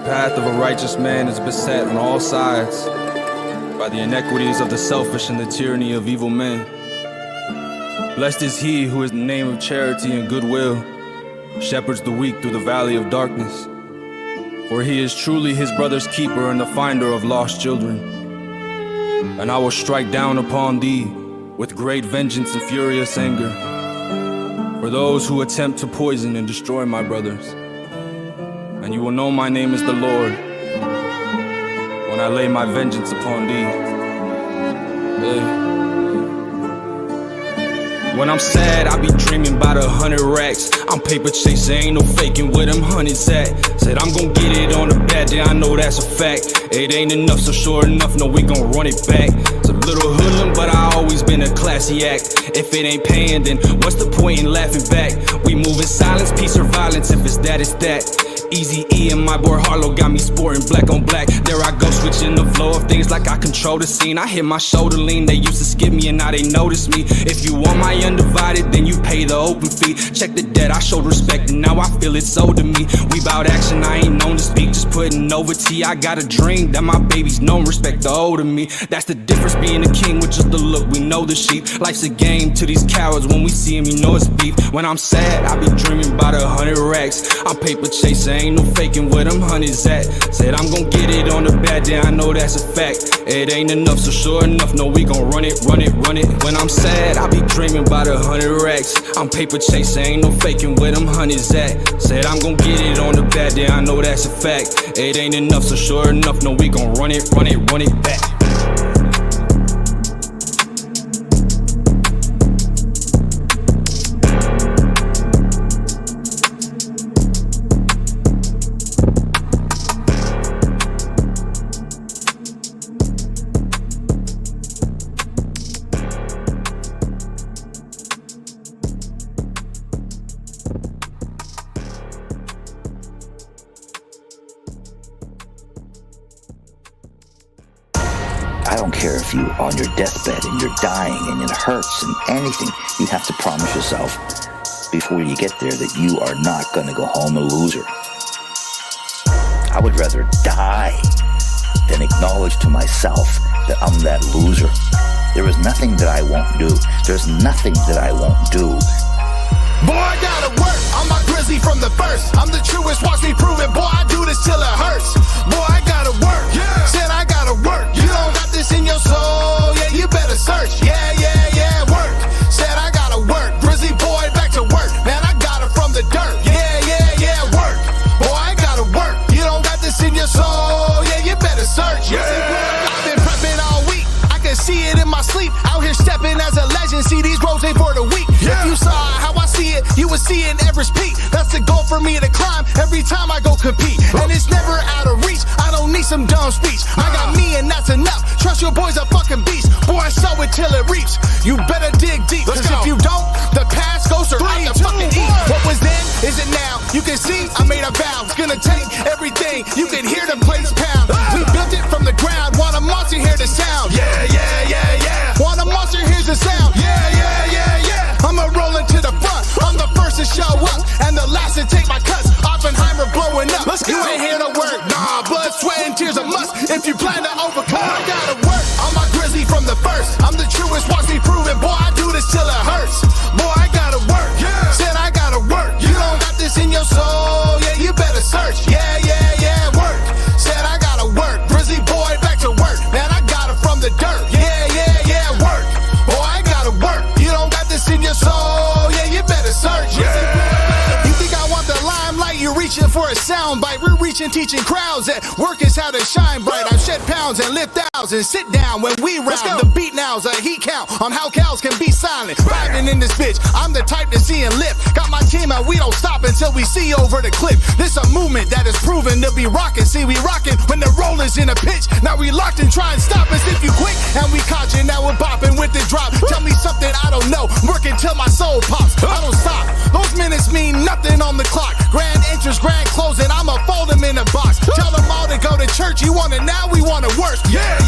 path of a righteous man is beset on all sides by the inequities of the selfish and the tyranny of evil men. Blessed is he who, in the name of charity and goodwill, shepherds the weak through the valley of darkness. For he is truly his brother's keeper and the finder of lost children. And I will strike down upon thee with great vengeance and furious anger for those who attempt to poison and destroy my brothers. And you will know my name is the Lord when I lay my vengeance upon thee. When I'm sad, I be dreaming about 100 racks. I'm paper chasing, ain't no faking where them hundreds at. Said I'm gon' get it on the bad day, I know that's a fact. It ain't enough, so sure enough, no, we gon' run it back. It's a little hoodlum, but I always been a classy act. If it ain't paying, then what's the point in laughing back? We move in silence, peace or violence, if it's that, it's that. Easy E and my boy Harlow got me sporting black on black. There I go, switching the flow of things like I control the scene. I hit my shoulder lean, they used to skip me and now they notice me. If you want my undivided, then you pay the open fee. Check the debt, I showed respect and now I feel it's owed to me. We bout action, I ain't known to speak, just putting over tea. I got a dream that my babies know respect the older me. That's the difference being a king with just the look, we know the sheep. Life's a game to these cowards, when we see them you know it's beef. When I'm sad, I be dreaming about 100 racks. I'm paper chasing, ain't no faking where them hundreds at. Said I'm gon' get it on the bad day, I know that's a fact. It ain't enough, so sure enough, no, we gon' run it, run it, run it. When I'm sad, I be dreaming about 100 racks. I'm paper chasing, ain't no faking where them hundreds at. Said I'm gon' get it on the bad day, I know that's a fact. It ain't enough, so sure enough, no, we gon' run it, run it, run it back. I don't care if you're on your deathbed and you're dying and it hurts and anything, you have to promise yourself before you get there that you are not going to go home a loser. I would rather die than acknowledge to myself that I'm that loser. There is nothing that I won't do. There's nothing that I won't do. Boy, I gotta work. I'm a grizzly from the first. I'm the truest, watch me prove it. Boy, I do this till it hurts. Boy, I gotta work. Yeah. Said I gotta work. You don't got this in your soul. Yeah, you better search. Yeah, work. Said I gotta work. Grizzly boy, back to work. Man, I got it from the dirt. Yeah, work. Boy, I gotta work. You don't got this in your soul. Yeah, you better search. Yeah. I've been prepping all week. I can see it in my sleep. Out here stepping as a legend. See these roads ain't for the weak. Yeah. If you saw how I see it, you would see it in Everest Peak. That's the goal for me to climb every time I go compete. And it's never out of reach. I don't need some dumb speech. I got me and that's enough. Trust your boy's a fucking beast. Boy, sow it till it reaps. You better dig deep. Cause if you don't, the past goes to out the fucking eat. What was then is it now. You can see I made a vow. It's gonna take everything. You can hear the plates pound. We built it from the ground. Want a monster, hear the sound. Yeah. Want a monster, here's the sound. Yeah. I'ma roll into the front. I'm the first to show up and the last to take my cuts. Oppenheimer blowing up. Let's go. You ain't here to work. Nah, blood, sweat, and tears a must if you plan to overcome. I gotta work. I'm a grizzly from the first. I'm the truest, watch me prove it. Boy, I do this till it hurts. Boy, I gotta work. Yeah. Said I gotta work. You don't got this in your soul. Yeah, you better search. Yeah, work. Said I gotta work. Grizzly boy, back to work. Man, I got it from the dirt. Yeah, work. Boy, I gotta work. You don't got this in your soul. Yeah, you better search. Yeah. You think I want the limelight? You're reaching for a soundbite. We're reaching, teaching crowds that work is how to shine bright. I shed pounds and lift thousands. Sit down when we round. The beat now's a heat count on how cows can be silent. Riding in this bitch, I'm the type to see and lift. Got my team and we don't stop until we see over the cliff. This a movement that is proven to be rocking. See, we rocking when the rollers in a pitch. Now we locked and try and stop us if you quick. And we caught you, now we're bopping with the drop. Tell me something I don't know. Working till my soul pops. I don't stop. Those minutes mean nothing on the clock. Grand entrance, grand closing. I'ma fold them in a box. Tell them all to go to church. You want it now? We want it worse. Yeah.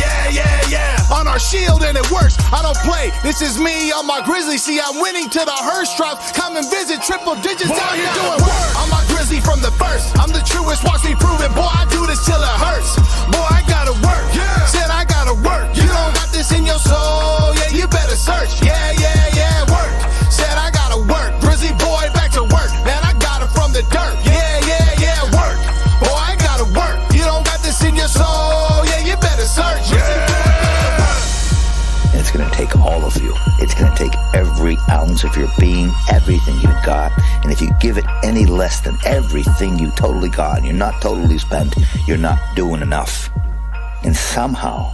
On our shield and it works. I don't play. This is me on my grizzly. See, I'm winning to the hearse drop. Come and visit triple digits out here doing work. I'm my grizzly from the first. I'm the truest. Watch me prove it. Boy, I do this till it hurts. Boy, I gotta work. Said I gotta work. You don't got this in your soul. Yeah, you better search. Yeah, work. Said I gotta work. Grizzly boy, back to work. Man, I got it from the dirt. Yeah, work. Boy, I gotta work. You don't got this in your soul. Yeah, you better search. And it's going to take all of you. It's going to take every ounce of your being, everything you got. And if you give it any less than everything you totally got, and you're not totally spent, you're not doing enough. And somehow,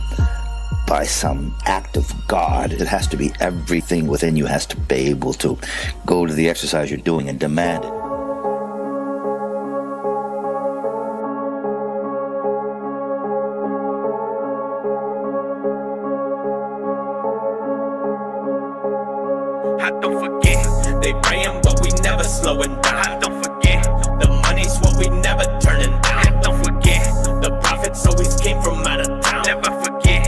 by some act of God, it has to be everything within you has to be able to go to the exercise you're doing and demand it. Don't forget, they praying but we never slowing down. Don't forget, the money's what we never turning down. Don't forget, the profits always came from out of town. Never forget,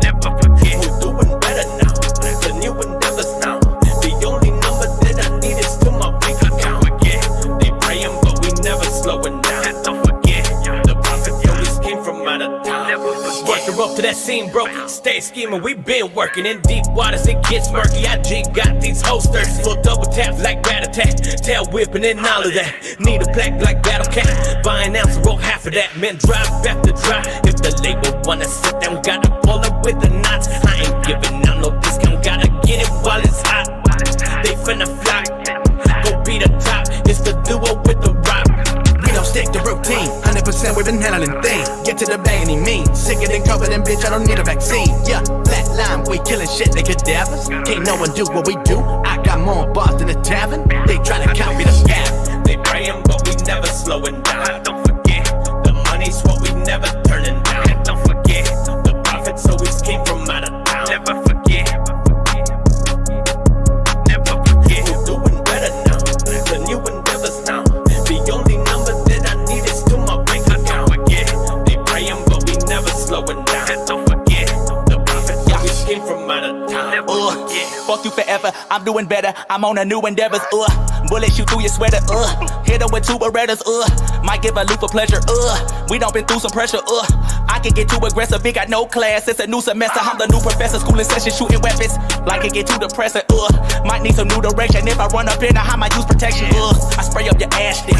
never forget. We're doing better now, the new endeavors now. The only number that I need is to my bank account. Forget, they praying but we never slowing down. Don't forget, the profits always came from out of town. Never forget. Work the rope to that scene broken. Stay scheming, we been working in deep waters. It gets murky. I G got these holsters full double tap like rat-a-tat, tail whipping and all of that. Need a plaque like Battle Cat. Buy an ounce, roll half of that. Man, drive after drive. If the label wanna sit down, gotta pull up with the knots. I ain't giving out no discount. Gotta get it while it's hot. They finna fly. Go be the top. It's the duo with the rock. We don't stick to routine. 100% we've been handling things. Get to the bag any means. Sicker than COVID and bitch, I don't need a vaccine. Yeah, flatline, we killing shit like cadavers. Can't no one do what we do. I got more bars than a tavern. They try to copy the path. They praying but we never slowing down. Don't forget, the money's what we never turning down. Don't forget, the profits always came from out of town. Never forget, never forget. We're doing better now, the new endeavors now. The only number that I need is to my bank account. Forget, they praying but we never slowing down. Don't forget, the profits always came from out of town. Never forget. Fuck you forever, I'm doing better, I'm on a new endeavors, bullet shoot through your sweater, hit her with two Berettas, might give a loop for pleasure, we done been through some pressure, I can get too aggressive, it got no class, it's a new semester, I'm the new professor, school in session, shooting weapons, like it get too depressing, might need some new direction, if I run up in, I might use protection, I spray up your ass stick,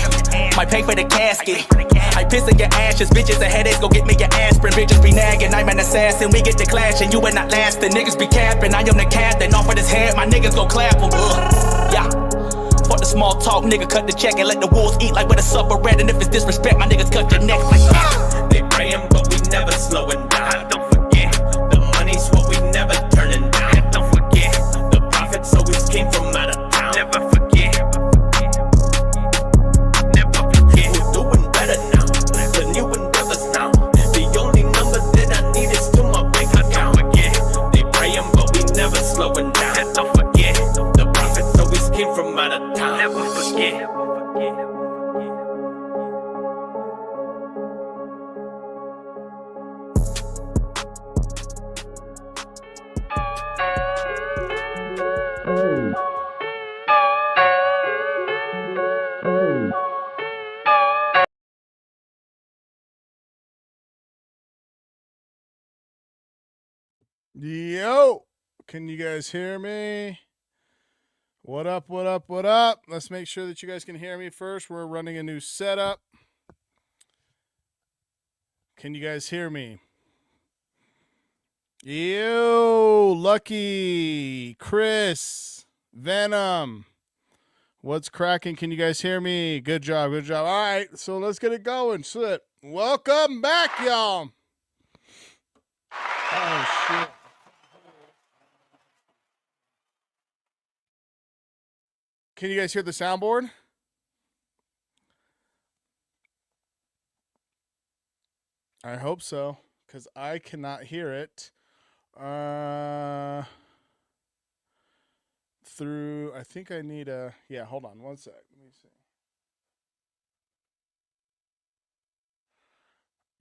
might pay for the casket, I piss in your ashes, bitches and headaches, go get me your aspirin, bitches be nagging, I'm an assassin, we get to clashing, you ain't not lasting, niggas be capping, I am the captain, off of his head, my niggas go clap him, yeah. Fuck the small talk, nigga, cut the check and let the wolves eat like with a supper red. And if it's disrespect, my niggas cut your neck like that. They praying but we never slowing down. Don't forget, the money's what we never turning down. Don't forget, the profits always came from out of town. Never forget, never forget. We're doing better now, the new endeavors now. The only number that I need is to my bank account. Forget, they praying but we never slowing down. Don't forget, the profits always came from out of town. Never forget. Yo, can you guys hear me? What up, what up, what up? Let's make sure that you guys can hear me first. We're running a new setup. Can you guys hear me? Yo, Lucky, Chris, Venom. What's cracking? Can you guys hear me? Good job, good job. All right, so let's get it going. Shit. Welcome back, y'all. Oh, shit. Can you guys hear the soundboard? I hope so, because I cannot hear it. Through, I think I need a, yeah, hold on one sec. Let me see.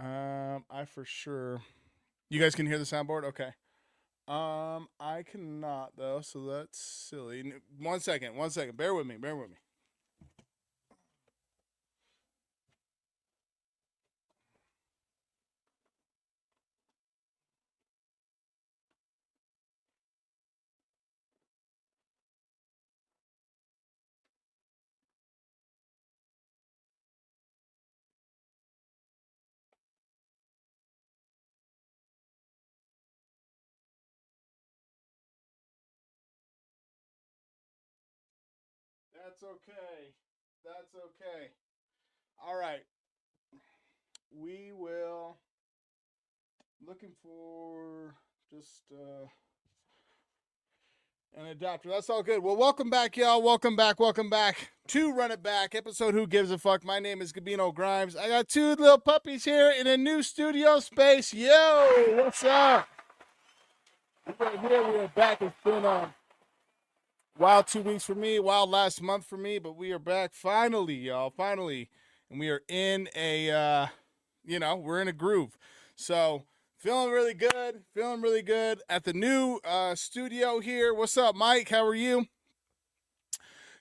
I for sure You guys can hear the soundboard? Okay. I cannot though, so that's silly. 1 second. Bear with me. That's okay. All right. We will. Looking for just an adapter. That's all good. Well, welcome back, y'all. Welcome back to Run It Back, episode Who Gives a Fuck. My name is Gabino Grhymes. I got two little puppies here in a new studio space. Yo, what's up? We are back. It's been a wild 2 weeks for me, wild last month for me, but we are back finally, y'all. Finally. And we are in a, we're in a groove. So, feeling really good at the new studio here. What's up, Mike? How are you?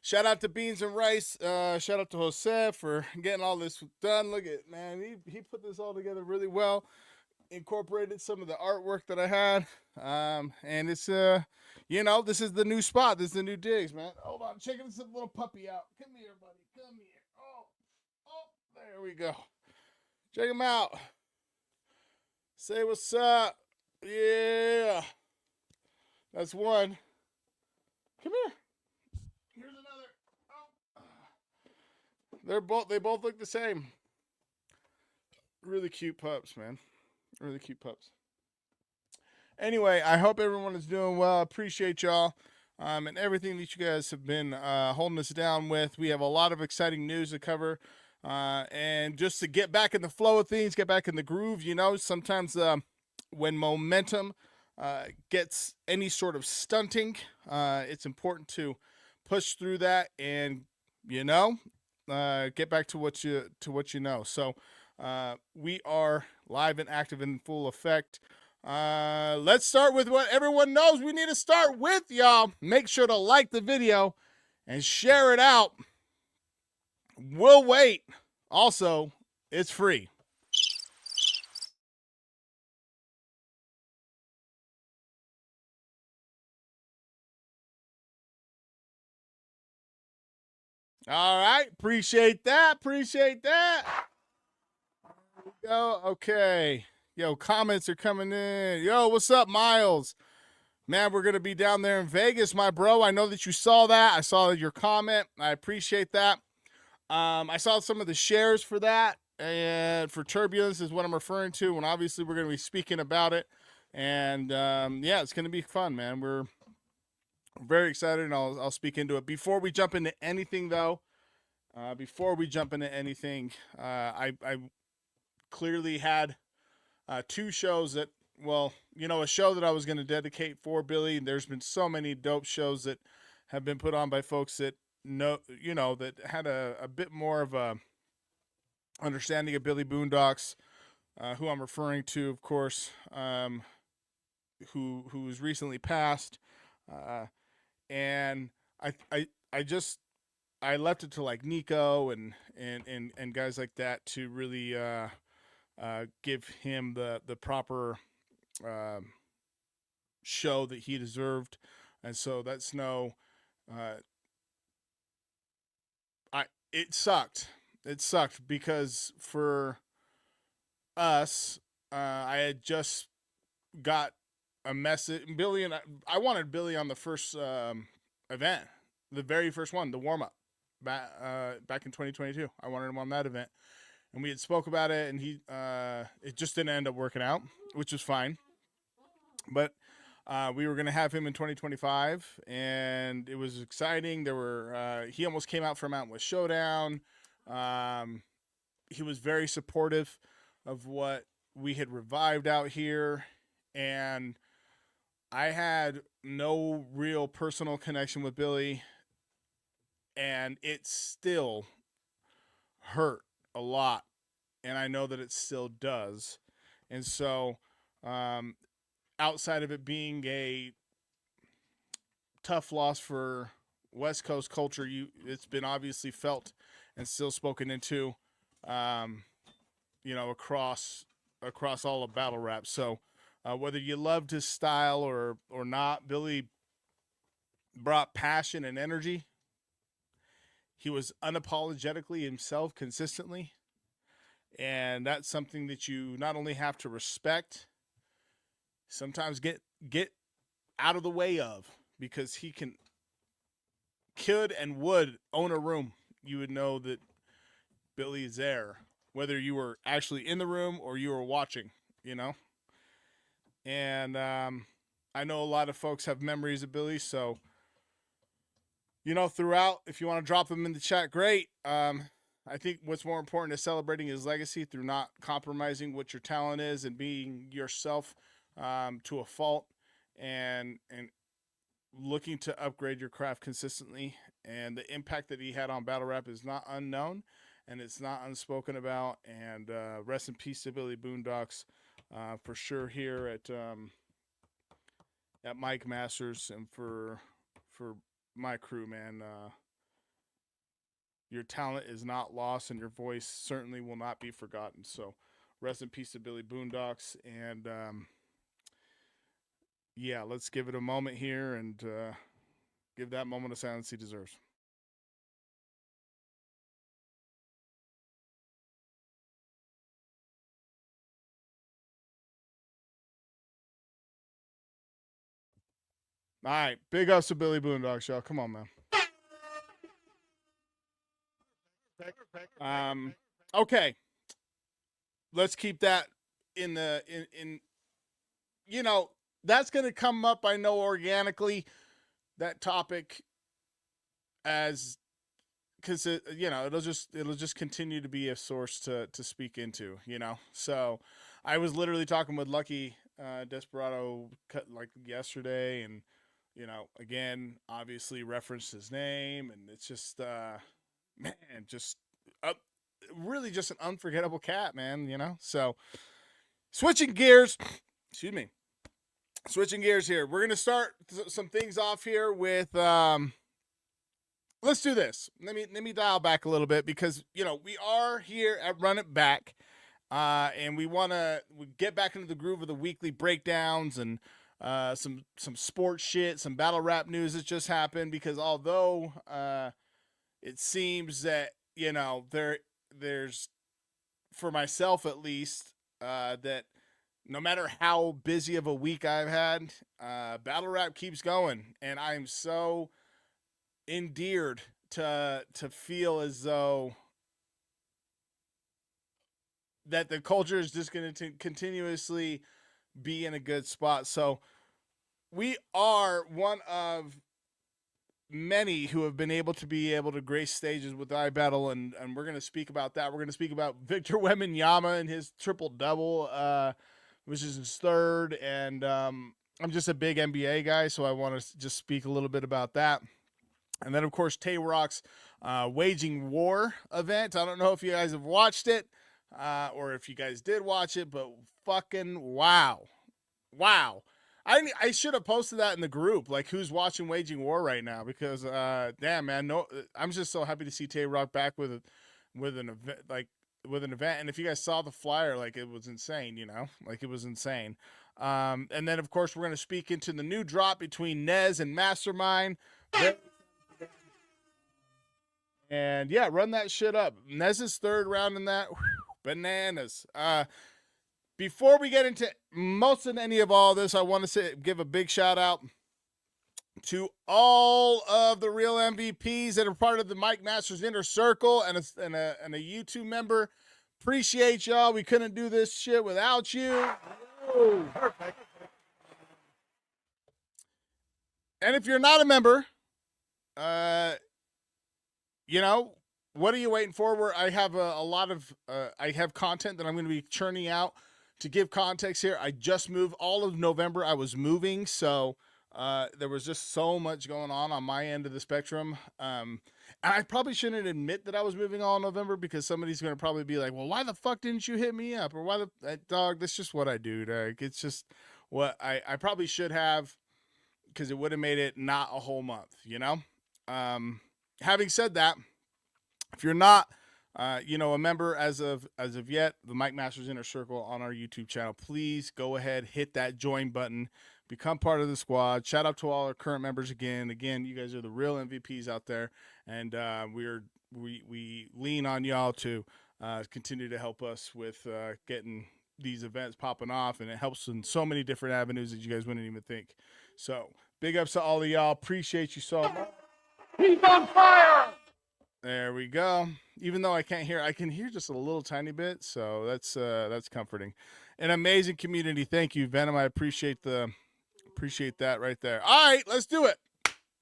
Shout out to Beans and Rice. Shout out to Jose for getting all this done. Look at, man, he put this all together really well. Incorporated some of the artwork that I had. And it's, this is the new spot. This is the new digs, man. Hold on, checking this little puppy out. Come here, buddy. Come here. Oh, there we go. Check him out. Say what's up. Yeah. That's one. Come here. Here's another. Oh. They both look the same. Really cute pups, man. Really cute pups. Anyway, I hope everyone is doing well. I appreciate y'all. And everything that you guys have been holding us down with. We have a lot of exciting news to cover. And just to get back in the flow of things, get back in the groove, sometimes when momentum gets any sort of stunting, it's important to push through that and, get back to what you know. So we are live and active in full effect. Let's start with what everyone knows we need to start with, y'all. Make sure to like the video and share it out. We'll wait. Also, it's free. All right. Appreciate that. There we go. Okay. Yo, comments are coming in. Yo, what's up, Miles? Man, we're going to be down there in Vegas, my bro. I know that you saw that. I saw your comment. I appreciate that. I saw some of the shares for that, and for Turbulence is what I'm referring to, and obviously we're going to be speaking about it, and it's going to be fun, man. We're very excited, and I'll speak into it. Before we jump into anything, though, I clearly had two shows that, a show that I was going to dedicate for Billy, and there's been so many dope shows that have been put on by folks that that had a bit more of a understanding of Billy Boondocks, who I'm referring to, of course, who was recently passed, and I left it to like Nico and guys like that to really give him the proper show that he deserved, and so that's It sucked. Because for us, I had just got a message. Billy and I wanted Billy on the first event, the very first one, the warm up, back in 2022. I wanted him on that event, and we had spoke about it, and it just didn't end up working out, which was fine. But we were going to have him in 2025, and it was exciting. He almost came out for Mountain West Showdown. He was very supportive of what we had revived out here, and I had no real personal connection with Billy, and it still hurt a lot, and I know that it still does. And so Outside of it being a tough loss for West Coast culture, it's been obviously felt and still spoken into, across all of battle rap. So whether you loved his style or not, Billy brought passion and energy. He was unapologetically himself consistently. And that's something that you not only have to respect, sometimes get out of the way of, because he could and would own a room. You would know that Billy is there, whether you were actually in the room or you were watching, And I know a lot of folks have memories of Billy, so throughout, if you want to drop them in the chat, great. I think what's more important is celebrating his legacy through not compromising what your talent is and being yourself to a fault, and looking to upgrade your craft consistently. And the impact that he had on battle rap is not unknown, and it's not unspoken about. And rest in peace to Billy Boondocks, for sure, here at Mike Masters, and for my crew, man. Your talent is not lost, and your voice certainly will not be forgotten. So rest in peace to Billy Boondocks. And let's give it a moment here and give that moment of silence he deserves. All right, big ups to Billy Boondocks, y'all. Come on, man. Okay, let's keep that in that's going to come up, I know, organically, that topic, because it'll just continue to be a source to speak into, So I was literally talking with Lucky Desperado like yesterday, and again, obviously referenced his name, and it's just really just an unforgettable cat, man. So switching gears here, we're gonna start some things off here with let's do this. Let me dial back a little bit, because we are here at Run It Back, and we get back into the groove of the weekly breakdowns and some sports shit, some battle rap news that just happened, because although it seems that there's, for myself at least, that no matter how busy of a week I've had, battle rap keeps going, and I'm so endeared to feel as though that the culture is just going to continuously be in a good spot. So we are one of many who have been able to grace stages with iBattle, and we're going to speak about that. We're going to speak about Victor Wembanyama and his triple-double, which is his third, and I'm just a big NBA guy, so I want to just speak a little bit about that. And then, of course, Tay Rock's Waging War event. I don't know if you guys have watched it, or if you guys did watch it, but fucking wow. I should have posted that in the group, like who's watching Waging War right now, because damn, man, I'm just so happy to see Tay Rock back with an event, and if you guys saw the flyer, like, it was insane, it was insane. And then, of course, we're going to speak into the new drop between Nez and Mastermind. And yeah, run that shit up. Nez's third round in that, bananas. Before we get into most of any of all this, I want to give a big shout out to all of the real MVPs that are part of the Mike Masters Inner Circle and a YouTube member. Appreciate y'all. We couldn't do this shit without you. Oh, perfect. And if you're not a member, what are you waiting for? I have a lot of I have content that I'm going to be churning out to give context here. I just moved all of November. I was moving, so There was just so much going on my end of the spectrum. And I probably shouldn't admit that I was moving on in November because somebody's going to probably be like, well, why the fuck didn't you hit me up? Or why the dog, that's just what I do. Dog. It's just what I probably should have, because it would have made it not a whole month, you know? Having said that, if you're not, a member as of yet, the Mike Masters Inner Circle on our YouTube channel, please go ahead, hit that join button, become part of the squad. Shout out to all our current members again. Again, you guys are the real MVPs out there, and we lean on y'all to continue to help us with getting these events popping off, and it helps in so many different avenues that you guys wouldn't even think. So big ups to all of y'all. Appreciate you so much. He's on fire! There we go. Even though I can't hear, I can hear just a little tiny bit, so that's comforting. An amazing community. Thank you, Venom. I appreciate that right there. All right, let's do it.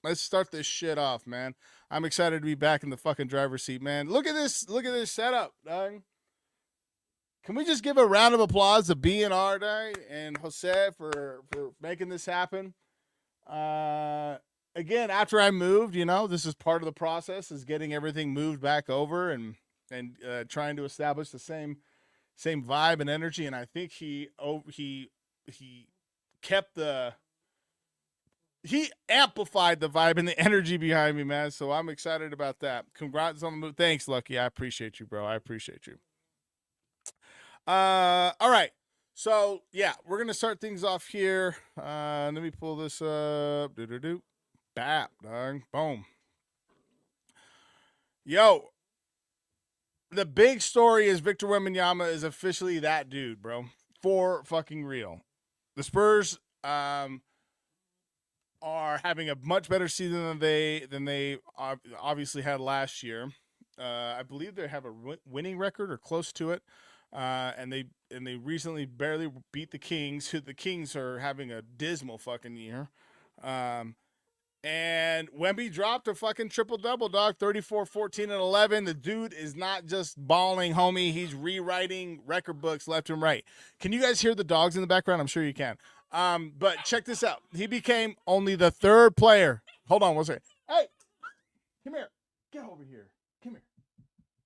Let's start this shit off, man. I'm excited to be back in the fucking driver's seat, man. Look at this setup, dog. Can we just give a round of applause to B and R and Jose for making this happen? Again, after I moved, this is part of the process, is getting everything moved back over and trying to establish the same vibe and energy. And I think he amplified the vibe and the energy behind me, man. So I'm excited about that. Congrats on the move. Thanks, Lucky. I appreciate you, bro. I appreciate you. All right. So yeah, we're gonna start things off here. Let me pull this up. Bap, dog. Boom. Yo, the big story is Victor Wembanyama is officially that dude, bro. For fucking real. The Spurs are having a much better season than they obviously had last year. I believe they have a winning record or close to it. And they recently barely beat the Kings, who the Kings are having a dismal fucking year. And Wemby dropped a fucking triple-double, dog, 34, 14, and 11. The dude is not just balling, homie. He's rewriting record books left and right. Can you guys hear the dogs in the background? I'm sure you can. But check this out. He became only the third player. Hold on one second. Hey, come here. Get over here. Come here.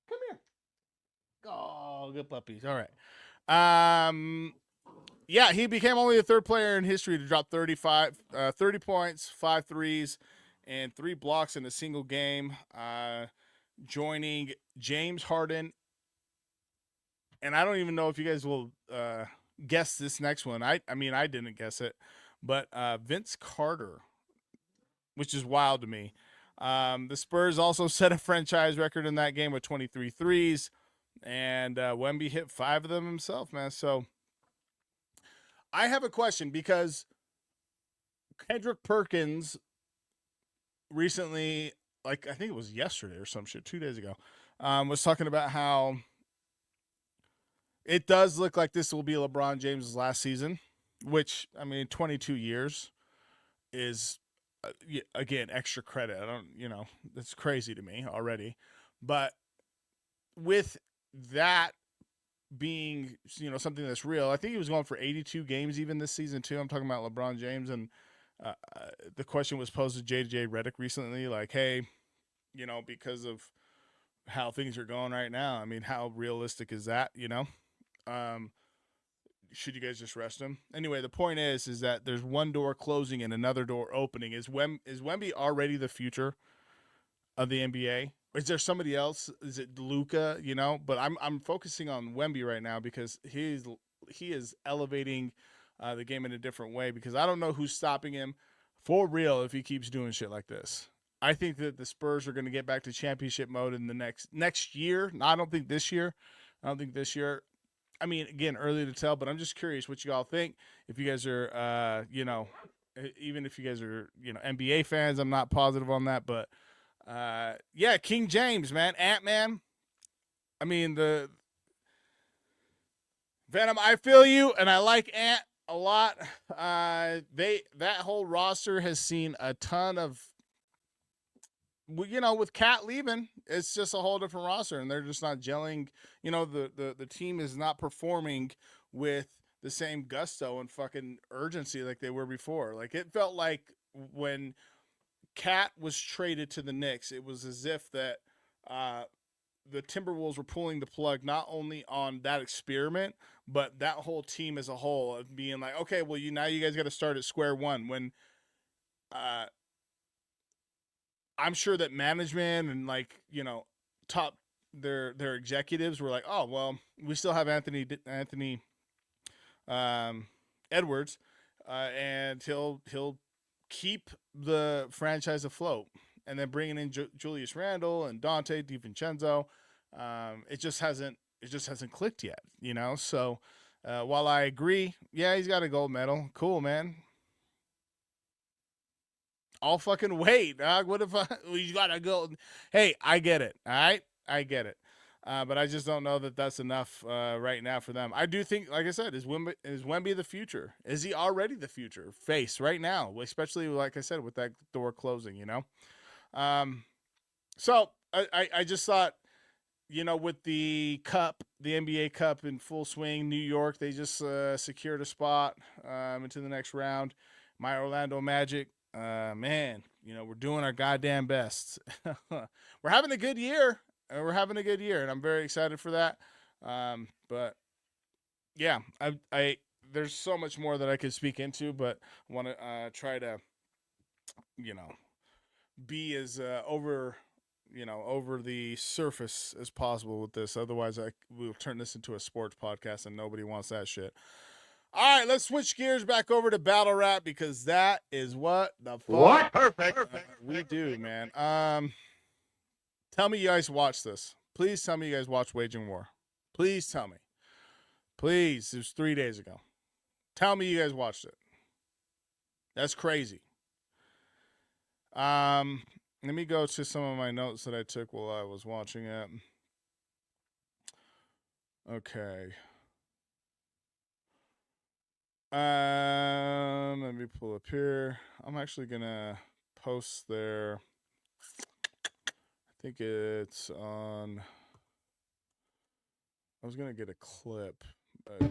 Come here. Oh, good puppies. All right. Yeah, he became only the third player in history to drop 30 points, 5 threes, and 3 blocks in a single game, joining James Harden. And I don't even know if you guys will guess this next one. I mean, I didn't guess it, but Vince Carter, which is wild to me. The Spurs also set a franchise record in that game with 23 threes, and Wemby hit 5 of them himself, man. So I have a question, because Kendrick Perkins recently, like I think it was yesterday or some shit, 2 days ago, was talking about how it does look like this will be LeBron James' last season, which, I mean, 22 years is, again, extra credit. That's crazy to me already. But with that being, something that's real, I think he was going for 82 games even this season too. I'm talking about LeBron James, and the question was posed to JJ Redick recently, like, hey, because of how things are going right now, I mean, how realistic is that? Should you guys just rest him? Anyway, the point is that there's one door closing and another door opening. Is Wemby already the future of the NBA? Is there somebody else? Is it Luka? But I'm focusing on Wemby right now, because he is elevating the game in a different way, because I don't know who's stopping him for real if he keeps doing shit like this. I think that the Spurs are going to get back to championship mode in the next year. I don't think this year. I mean, again, early to tell, but I'm just curious what you all think. If you guys are, even if you guys are, NBA fans, I'm not positive on that, but yeah, King James, man, Ant-Man. I mean, the Venom, I feel you, and I like Ant a lot. That whole roster has seen a ton of, with Cat leaving, it's just a whole different roster, and they're just not gelling. The team is not performing with the same gusto and fucking urgency like they were before. Like it felt like when Cat was traded to the Knicks, it was as if that the Timberwolves were pulling the plug not only on that experiment, but that whole team as a whole, of being like, okay, well, now you guys got to start at square one. When I'm sure that management and like top their executives were like, oh well, we still have Anthony Edwards, and he'll keep the franchise afloat. And then bringing in Julius Randle and Dante DiVincenzo, it just hasn't clicked yet, So while I agree, yeah, he's got a gold medal. Cool, man. I'll fucking wait, dog. What if we got to go? Hey, I get it. All right, I get it. But I just don't know that that's enough right now for them. I do think, like I said, is Wemby the future? Is he already the future face right now? Especially, like I said, with that door closing, So I just thought, with the cup, the NBA Cup in full swing, New York, they just secured a spot into the next round. My Orlando Magic, man, we're doing our goddamn best. We're having a good year. And I'm very excited for that. But yeah, I there's so much more that I could speak into, but I want to try to, be as over the surface as possible with this. Otherwise, we'll turn this into a sports podcast, and nobody wants that shit. All right, let's switch gears back over to battle rap, because that is what the fuck What? Perfect. we do, man. Tell me you guys watched this. Please tell me you guys watched Waging War. Please tell me. Please, it was 3 days ago. Tell me you guys watched it. That's crazy. Let me go to some of my notes that I took while I was watching it. Okay. Let me pull up here. I'm actually gonna post there. I think it's on. I was gonna get a clip, but.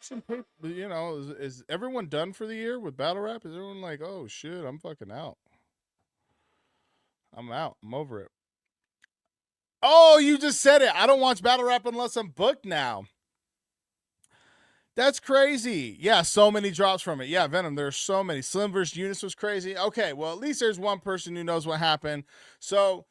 Some paper, is everyone done for the year with battle rap? Is everyone like, oh shit, I'm fucking out? I'm out. I'm over it. Oh, you just said it. I don't watch battle rap unless I'm booked now. That's crazy. Yeah, so many drops from it. Yeah, Venom, there's so many. Slim vs. Eunice was crazy. Okay, well, at least there's one person who knows what happened. So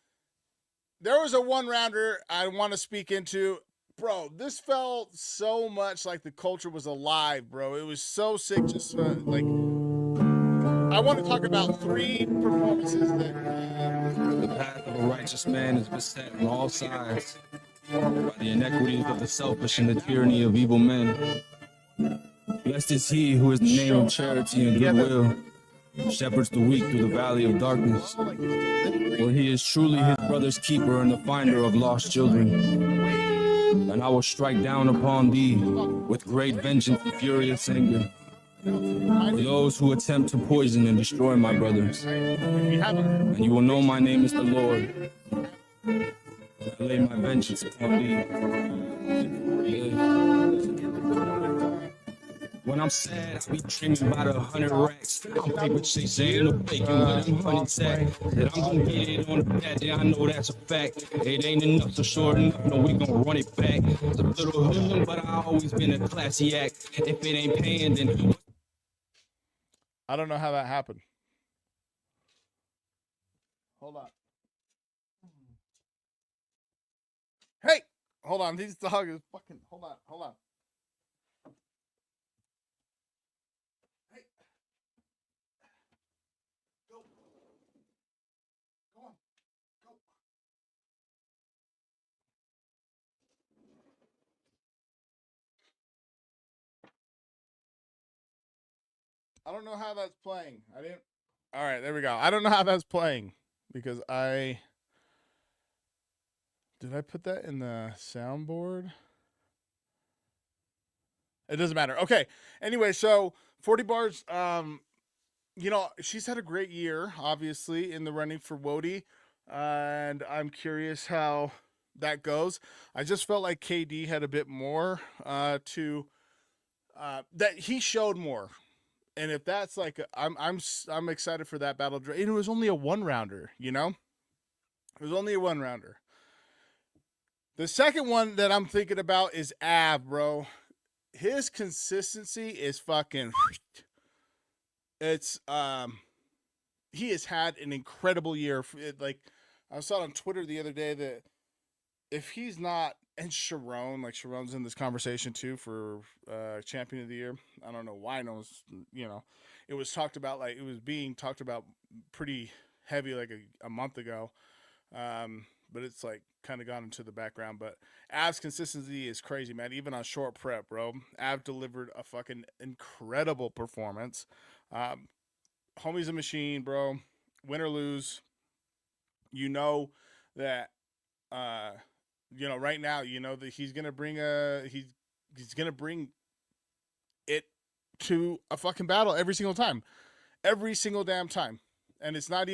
there was a one-rounder I want to speak into. Bro, this felt so much like the culture was alive, bro. It was so sick. Just like, I want to talk about 3 performances that. The path of a righteous man is beset on all sides by the inequities of the selfish and the tyranny of evil men. Blessed is he who is the name of charity and goodwill, shepherds the weak through the valley of darkness, for he is truly his brother's keeper and the finder of lost children. And I will strike down upon thee with great vengeance and furious anger, for those who attempt to poison and destroy my brothers. And you will know my name is the Lord. I lay my vengeance upon thee. When I'm sad, I be dreaming about 100 racks. I'm paper chasing, ain't no faking with them honey's at. That I'm gonna get it on the bad, yeah, I know that's a fact. It ain't enough, so short enough, no, we gon' run it back. It's a little hoodlum, but I always been a classy act. If it ain't paying, then. I don't know how that happened. Hold on. Hey! Hold on, these dogs is fucking. Hold on. I don't know how that's playing. I didn't. All right, there we go. I don't know how that's playing because did I put that in the soundboard? It doesn't matter. Okay. Anyway, so 40 bars. You know, she's had a great year, obviously, in the running for Wody, and I'm curious how that goes. I just felt like KD had a bit more to that he showed more. And if that's like I'm excited for that battle. And it was only a 1-rounder, you know? It was only a 1-rounder. The second one that I'm thinking about is Av, bro. His consistency is fucking it's he has had an incredible year. Like I saw on Twitter the other day that if he's not, and Sharon's in this conversation too for champion of the year. I don't know why no one's, you know, it was talked about, like it was being talked about pretty heavy like a month ago. But it's like kind of gone into the background. But Av's consistency is crazy, man. Even on short prep, bro. Av delivered a fucking incredible performance. Homie's a machine, bro. Win or lose, you know that you know right now, you know that he's gonna bring he's gonna bring it to a fucking battle every single time. Every single damn time. And it's not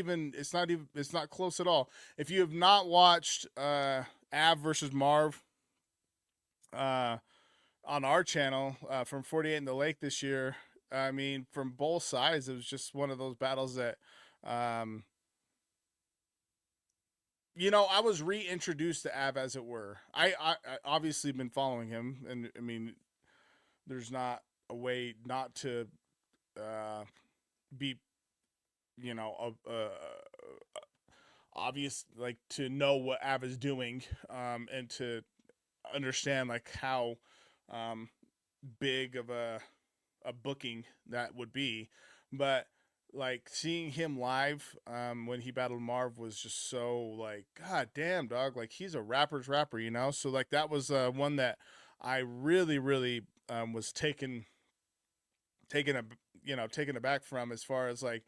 close at all. If you have not watched Av versus Marv on our channel from 48 in the Lake this year, I mean, from both sides, it was just one of those battles that, you know, I was reintroduced to Av, as it were. I obviously been following him, and I mean, there's not a way not to be, you know, obvious, like to know what Av is doing, and to understand like how big of a booking that would be. But like seeing him live when he battled Marv was just so like, god damn, dog, like he's a rapper's rapper, you know. So like that was one that I really was taken aback from, as far as like,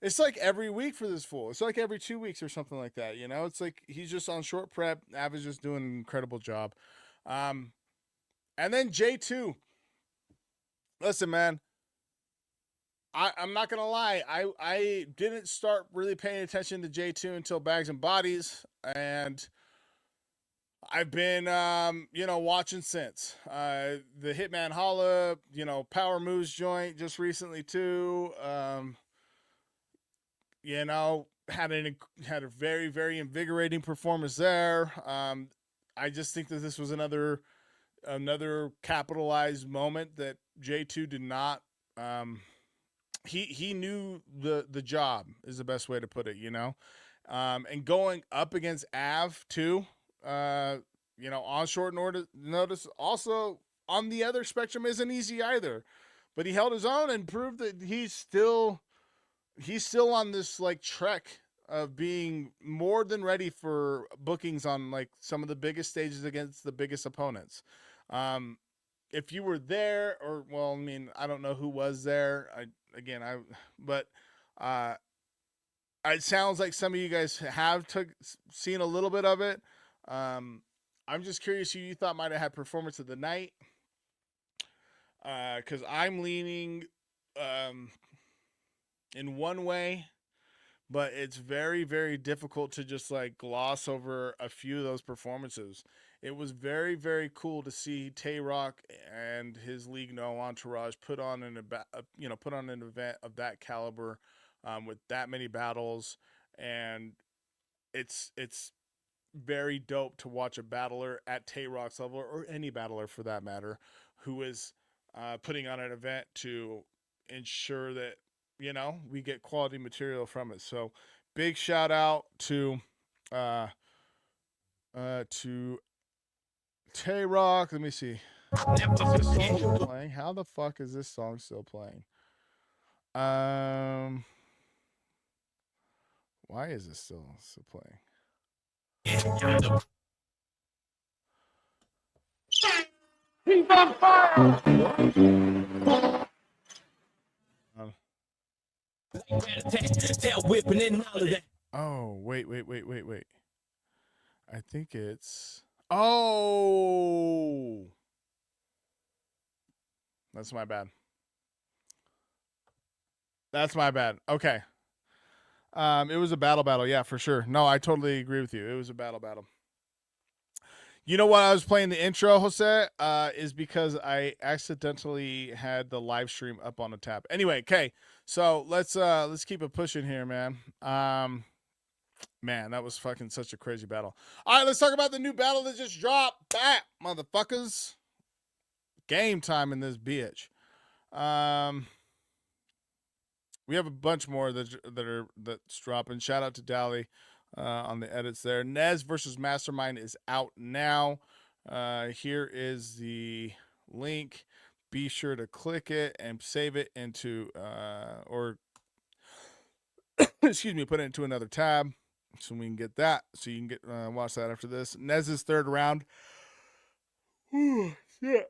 it's like every week for this fool. It's like every 2 weeks or something like that, you know? It's like he's just on short prep. Av is just doing an incredible job. And then J2. Listen, man. I'm not going to lie. I didn't start really paying attention to J2 until Bags and Bodies. And I've been, you know, watching since. The Hitman Holla, you know, Power Moves joint just recently too. You know, had a very, very invigorating performance there. I just think that this was another capitalized moment that J2 did not. He knew the job is the best way to put it, you know. And going up against Av too, you know, on short notice, also on the other spectrum, isn't easy either. But he held his own and proved that he's still on this like trek of being more than ready for bookings on like some of the biggest stages against the biggest opponents. If you were there, or well, I mean, I don't know who was there. But it sounds like some of you guys have seen a little bit of it. I'm just curious who you thought might have had performance of the night. Because I'm leaning in one way, but it's very, very difficult to just like gloss over a few of those performances. It was very, very cool to see Tay Rock and his League No entourage put on an event of that caliber, with that many battles, and it's very dope to watch a battler at Tay Rock's level, or any battler for that matter, who is putting on an event to ensure that, you know, we get quality material from it. So big shout out to Tay Rock. Let me see. Is this song still playing? How the fuck is this song still playing? Why is this still playing? Tail whipping and all of that. Oh, wait. I think it's... Oh! That's my bad. Okay. It was a battle. Yeah, for sure. No, I totally agree with you. It was a battle. You know what I was playing the intro, Jose, is because I accidentally had the live stream up on a tab. Anyway, okay. So let's keep it pushing here, man. Man, that was fucking such a crazy battle. All right, let's talk about the new battle that just dropped. Back, motherfuckers. Game time in this bitch. We have a bunch more that's dropping. Shout out to Dally on the edits there. Nez versus Mastermind is out now. Here is the link. Be sure to click it and save it into or excuse me, put it into another tab so we can get that. So you can get watch that after this. Nez's third round. Ooh, shit.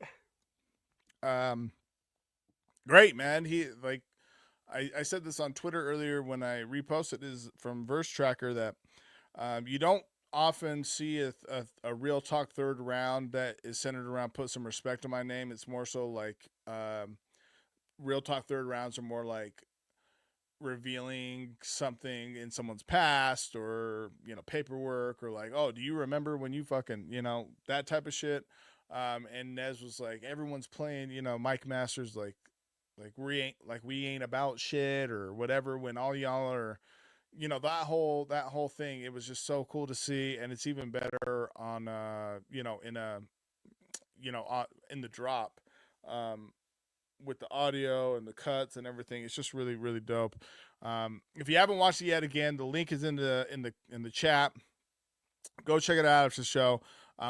Great, man. He like. I said this on Twitter earlier when I reposted this from Verse Tracker that you don't often see a real talk third round that is centered around put some respect on my name. It's more so like real talk third rounds are more like revealing something in someone's past or, you know, paperwork or like, oh, do you remember when you fucking, you know, that type of shit. And Nez was like, everyone's playing, you know, Mike Masters like we ain't about shit or whatever when all y'all are, you know, that whole thing. It was just so cool to see, and it's even better on you know, in the drop with the audio and the cuts and everything. It's just really, really dope. If you haven't watched it yet, again, the link is in the chat. Go check it out after the show.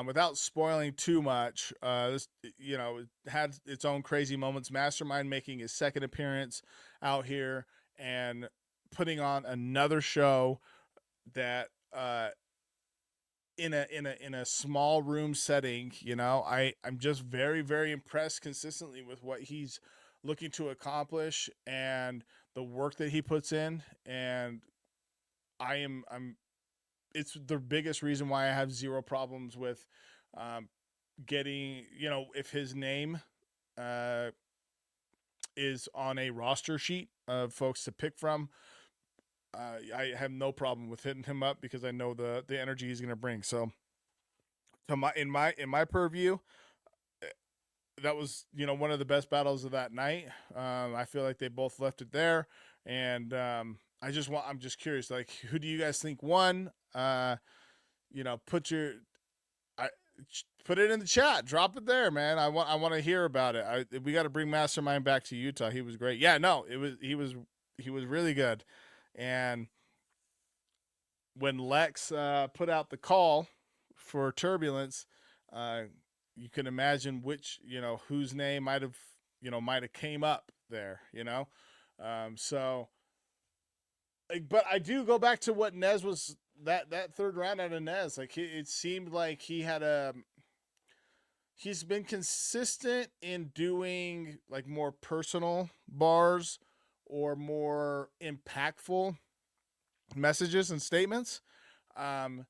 Without spoiling too much, this, you know, it had its own crazy moments. Mastermind making his second appearance out here and putting on another show that in a small room setting. You know, I'm just very, very impressed consistently with what he's looking to accomplish and the work that he puts in. And I'm it's the biggest reason why I have zero problems with getting, you know, if his name is on a roster sheet of folks to pick from. I have no problem with hitting him up because I know the energy he's going to bring. So in my purview, that was, you know, one of the best battles of that night. I feel like they both left it there, and I'm just curious, like, who do you guys think won? You know, put it in the chat, drop it there, man. I want to hear about it. We got to bring Mastermind back to Utah. He was great. Yeah, no, he was really good. And when Lex put out the call for Turbulence, you can imagine which, you know, whose name might have came up there, you know. So, but I do go back to what Nez was, that third round out of Nez. Like, it seemed like he's been consistent in doing like more personal bars or more impactful messages and statements. And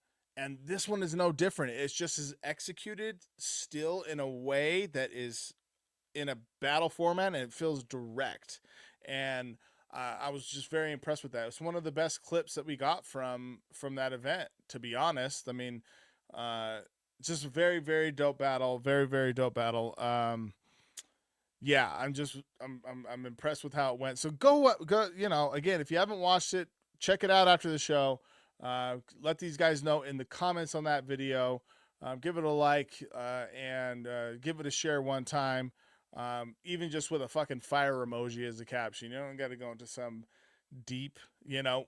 this one is no different. It's just is executed still in a way that is in a battle format, and it feels direct. And I was just very impressed with that. It's one of the best clips that we got from that event, to be honest. I mean, just a very, very dope battle. Very, very dope battle. Yeah, I'm impressed with how it went. So go, you know, again, if you haven't watched it, check it out after the show. Let these guys know in the comments on that video. Give it a like, and give it a share one time. Even just with a fucking fire emoji as a caption. You don't got to go into some deep, you know,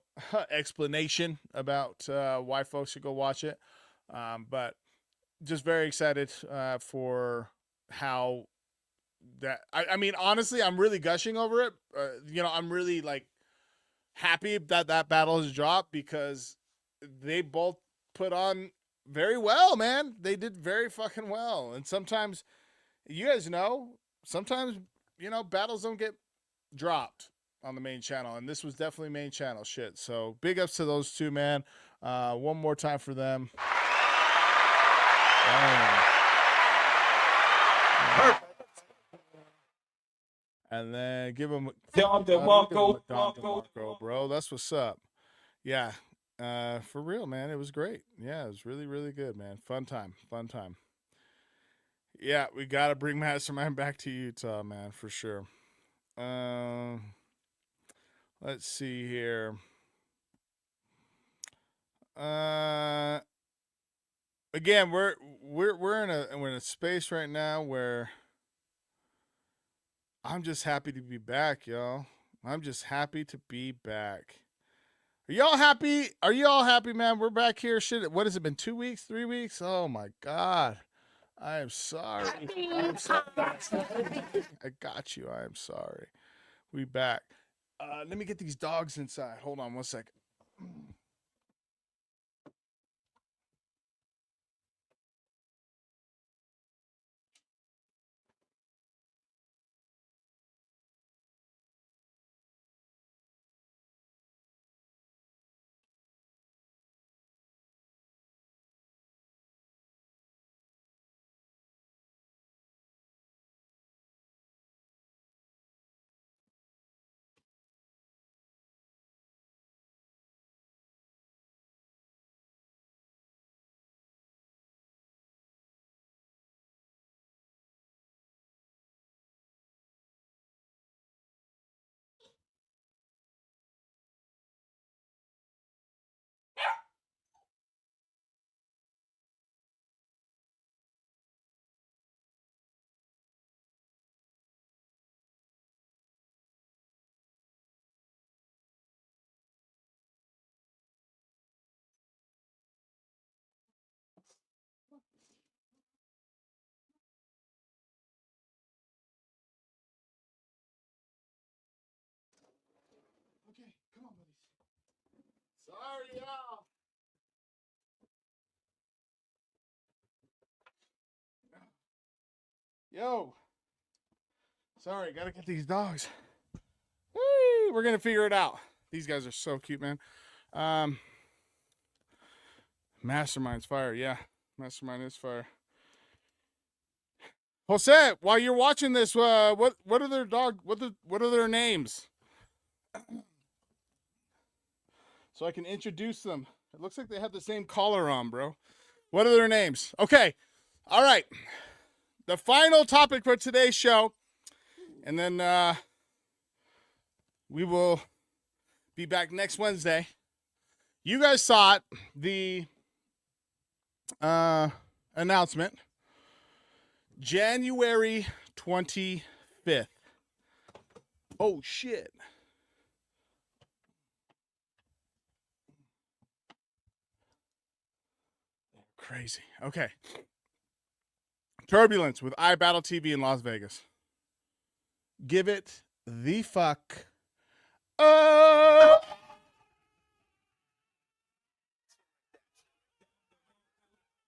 explanation about why folks should go watch it. But just very excited for how that. I mean, honestly, I'm really gushing over it. You know, I'm really like happy that battle has dropped because they both put on very well, man. They did very fucking well. And sometimes, you guys know, sometimes, you know, battles don't get dropped. on the main channel, and this was definitely main channel shit. So big ups to those two, man. One more time for them. And then give them Marco, bro. That's what's up. Yeah. For real, man. It was great. Yeah, it was really, really good, man. Fun time. Yeah, we gotta bring Mastermind back to Utah, man, for sure. Let's see here. Again, we're in a space right now where I'm just happy to be back, y'all. I'm just happy to be back. Are y'all happy? Are you all happy, man? We're back here. Shit, what has it been? 2 weeks, 3 weeks? Oh my God. I am sorry. I got you. I am sorry. We back. Let me get these dogs inside. Hold on 1 second. Okay, come on, buddies. Sorry, y'all. Yo. Sorry, gotta get these dogs. Whee, we're gonna figure it out. These guys are so cute, man. Mastermind's fire, yeah. Mastermind is fire. Jose, while you're watching this, what are their what are their names? So I can introduce them. It looks like they have the same collar on, bro. What are their names? Okay. All right. The final topic for today's show, and then we will be back next Wednesday. You guys saw it, the announcement, January 25th. Oh, shit. Crazy. Okay. Turbulence with iBattle TV in Las Vegas. Give it the fuck up.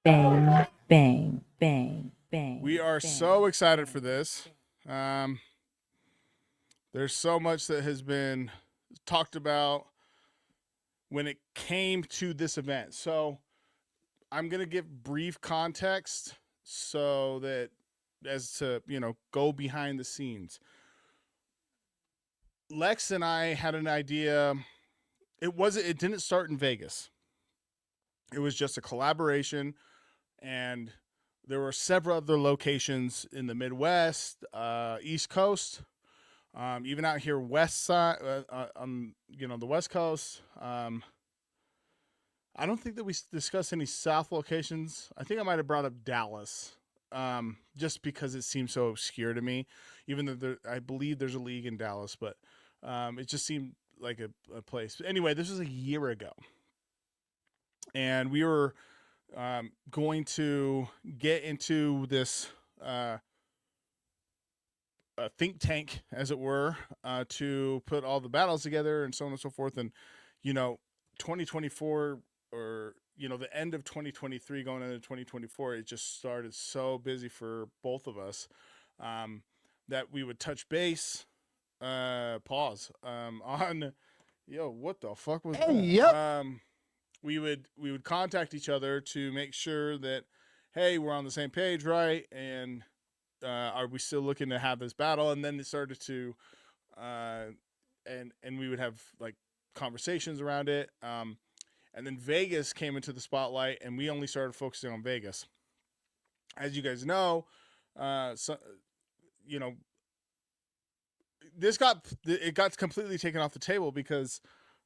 Bang, bang, bang, bang. We are so excited for this. There's so much that has been talked about when it came to this event. So I'm going to give brief context so that as to, go behind the scenes. Lex and I had an idea. It didn't start in Vegas. It was just a collaboration, and there were several other locations in the Midwest, East Coast, even out here west side, on the West Coast. I don't think that we discussed any South locations. I think I might have brought up Dallas, just because it seems so obscure to me, even though I believe there's a league in Dallas, but it just seemed like a place. Anyway, this was a year ago, and we were going to get into this think tank, as it were, to put all the battles together and so on and so forth. And 2024, or the end of 2023 going into 2024, it just started so busy for both of us, that we would touch base pause on what the fuck was Hey, that? yep. We would contact each other to make sure that, hey, we're on the same page, right? And are we still looking to have this battle? And then it started to and we would have like conversations around it. And then Vegas came into the spotlight, and we only started focusing on Vegas. As you guys know, this got completely taken off the table because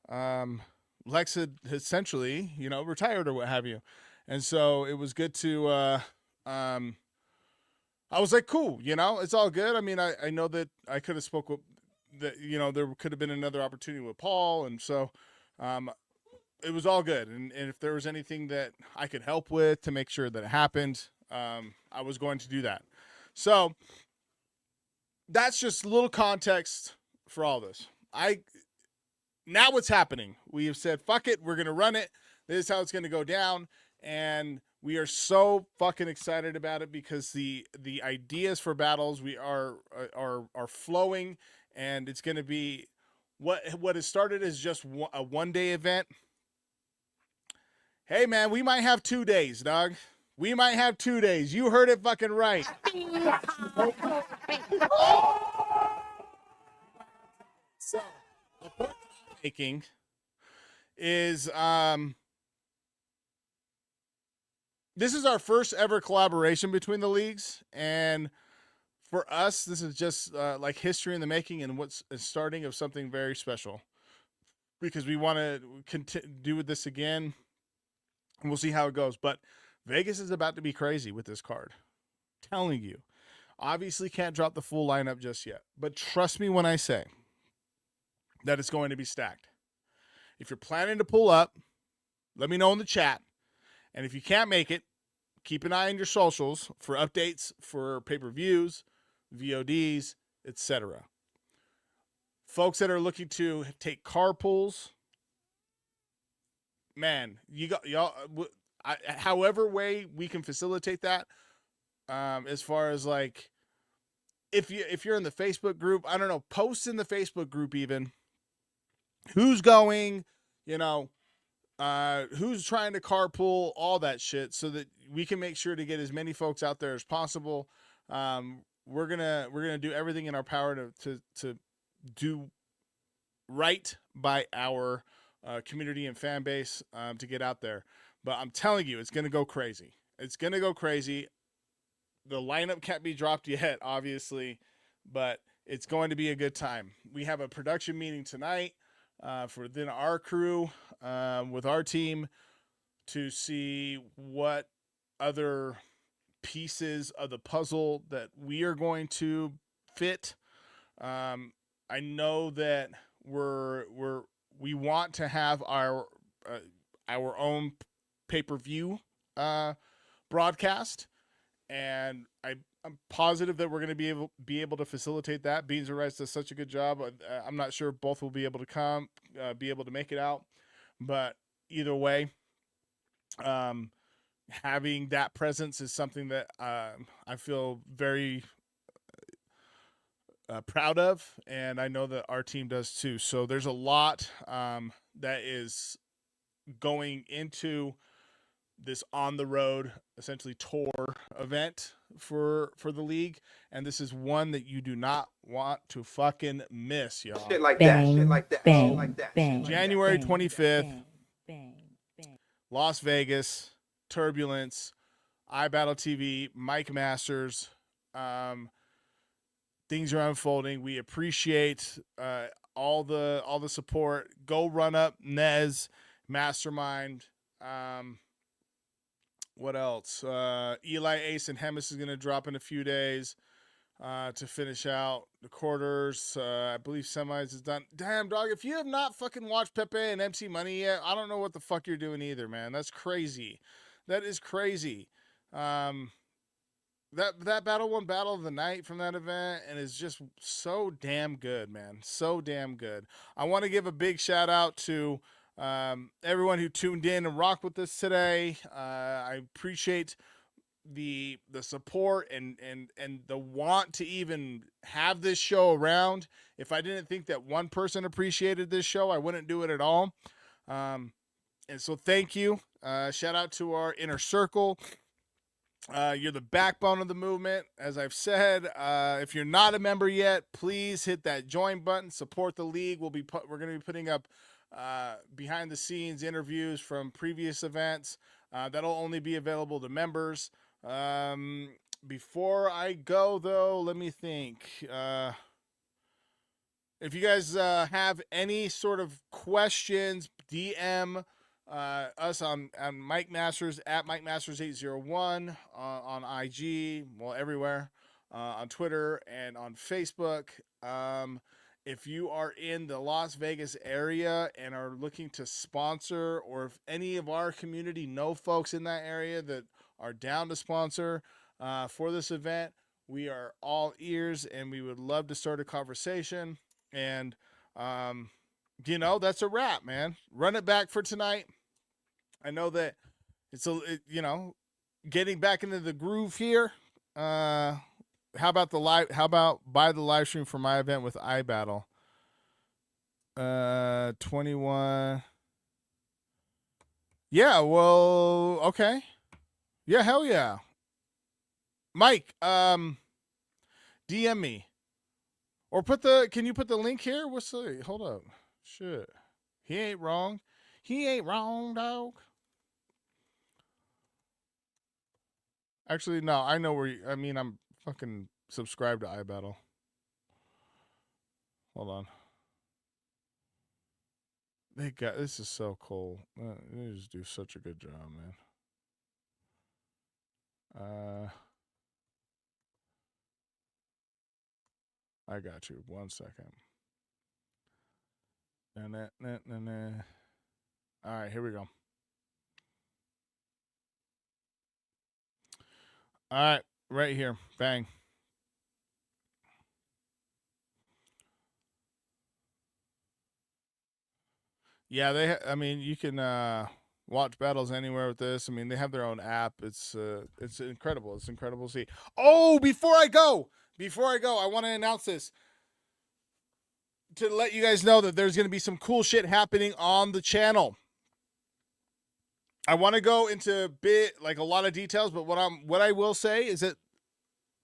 Lex had essentially, retired or what have you. And so it was good to I was like, cool, it's all good. I mean, I know that I could have spoke with that, there could have been another opportunity with Paul, and so it was all good. And if there was anything that I could help with to make sure that it happened, I was going to do that. So that's just a little context for all this. Now what's happening? We have said, fuck it, we're going to run it. This is how it's going to go down. And we are so fucking excited about it because the ideas for battles we are flowing, and it's going to be what has started as just a 1-day event. Hey man, we might have 2 days, dog. We might have 2 days. You heard it fucking right. So, the point I'm making is this is our first ever collaboration between the leagues, and for us, this is just like history in the making and what's a starting of something very special, because we want to do this again, and we'll see how it goes. But Vegas is about to be crazy with this card. I'm telling you. Obviously can't drop the full lineup just yet, but trust me when I say that it's going to be stacked. If you're planning to pull up, let me know in the chat. And if you can't make it, keep an eye on your socials for updates for pay-per-views, VODs, etc. Folks that are looking to take carpools, man, you got y'all. However way we can facilitate that, as far as like, if you're in the Facebook group, I don't know, post in the Facebook group even who's going, who's trying to carpool, all that shit, so that we can make sure to get as many folks out there as possible. We're gonna do everything in our power to do right by our community and fan base, to get out there. But I'm telling you, it's gonna go crazy. It's gonna go crazy. The lineup can't be dropped yet, obviously, but it's going to be a good time. We have a production meeting tonight for then our crew, with our team, to see what other pieces of the puzzle that we are going to fit. I know that we want to have our own pay-per-view broadcast, and I'm positive that we're going to be able to facilitate that. Beans and Rice does such a good job. I'm not sure both will be able to come, be able to make it out, but either way, having that presence is something that I feel very proud of, and I know that our team does too. So there's a lot that is going into this on the road, essentially tour event for the league, and this is one that you do not want to fucking miss, y'all. Shit like Bang, that. Shit like that. bang, Shit like that. bang, January bang, 25th, bang, bang, bang. Las Vegas, Turbulence, iBattle TV, Mike Masters. Things are unfolding. We appreciate all the support. Go run up Nez, Mastermind. What else? Eli, Ace, and Hemis is going to drop in a few days to finish out the quarters. I believe semis is done. Damn, dog, if you have not fucking watched Pepe and MC Money yet, I don't know what the fuck you're doing either, man. That's crazy. That is crazy. That battle won battle of the night from that event, and is just so damn good, man. So damn good. I want to give a big shout out to everyone who tuned in and rocked with us today. I appreciate the support and the want to even have this show around. If I didn't think that one person appreciated this show, I wouldn't do it at all. And so thank you. Shout out to our inner circle. You're the backbone of the movement. As I've said, if you're not a member yet, please hit that join button. Support the league. We're going to be putting up behind the scenes interviews from previous events. That'll only be available to members. Before I go though, let me think. If you guys have any sort of questions, DM us on Mike Masters at Mike Masters 801 on IG, well, everywhere, on Twitter and on Facebook. If you are in the Las Vegas area and are looking to sponsor, or if any of our community know folks in that area that are down to sponsor for this event, we are all ears and we would love to start a conversation. And that's a wrap, man. Run it back for tonight. I know that it's getting back into the groove here. How about buy the live stream for my event with iBattle? 21. Yeah, well, okay. Yeah, hell yeah. Mike, DM me. Or can you put the link here? Hold up. Shit. He ain't wrong. He ain't wrong, dog. Actually, no, I know where I'm fucking subscribed to iBattle. Hold on. This is so cool. They just do such a good job, man. I got you. 1 second. All right, here we go. All right, right here. Bang. Yeah, you can watch battles anywhere with this. They have their own app. It's incredible. It's incredible to see. Oh, before I go, I want to announce this to let you guys know that there's going to be some cool shit happening on the channel. I want to go into a lot of details, but what I will say is that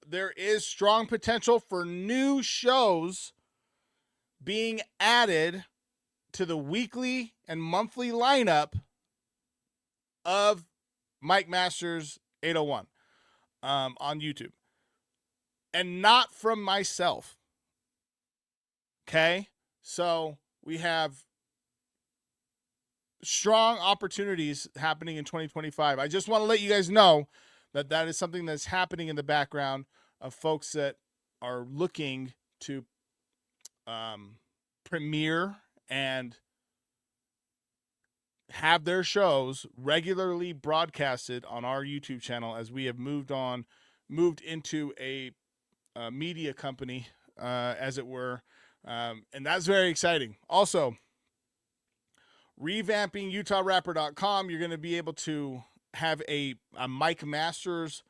there is strong potential for new shows being added to the weekly and monthly lineup of Mike Masters 801 on YouTube. And not from myself. Okay? So we have strong opportunities happening in 2025. I just want to let you guys know that is something that's happening in the background of folks that are looking to premiere and have their shows regularly broadcasted on our YouTube channel as we have moved into a media company, as it were. And that's very exciting. Also, revamping UtahRapper.com, you're going to be able to have a Mike Masters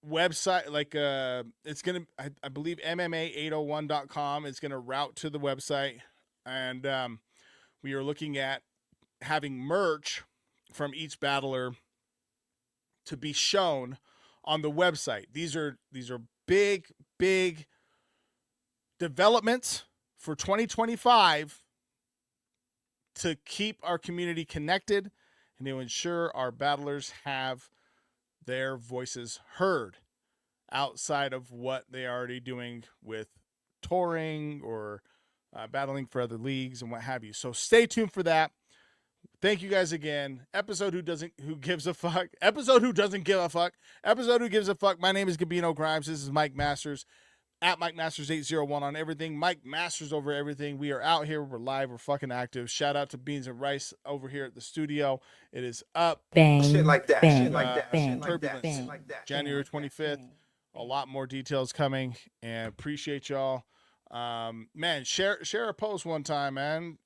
website, it's going to, I believe MMA801.com is going to route to the website. And we are looking at having merch from each battler to be shown on the website. These are big developments for 2025 to keep our community connected and to ensure our battlers have their voices heard outside of what they are already doing with touring or battling for other leagues and what have you. So stay tuned for that. Thank you guys again. Episode who gives a fuck. Episode who doesn't give a fuck. Episode who gives a fuck. My name is Gabino Grhymes. This is Mike Masters at Mike Masters 801 on everything. Mike Masters over everything. We are out here. We're live. We're fucking active. Shout out to Beans and Rice over here at the studio. It is up. Bang, Shit like that. bang, Shit like that. bang, Shit like that. bang, Shit like that. January 25th. A lot more details coming, and appreciate y'all. Man, share a post one time, man.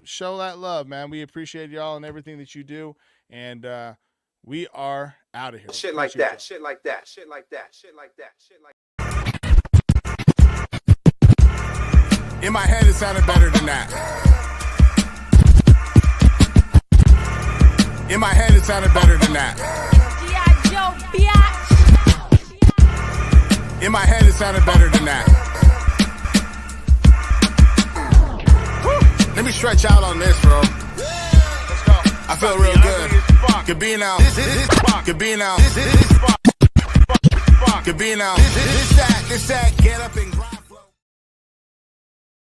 show that love, man. We appreciate y'all and everything that you do. And we are out of here. Shit like that, shit like that, shit like that, shit like that, shit like that. In my head, it sounded better than that. In my head, it sounded better than that. In my head, it sounded better than that. Let me stretch out on this, bro. Let's go. I feel real good. Gabino. Gabino. Gabino. This that.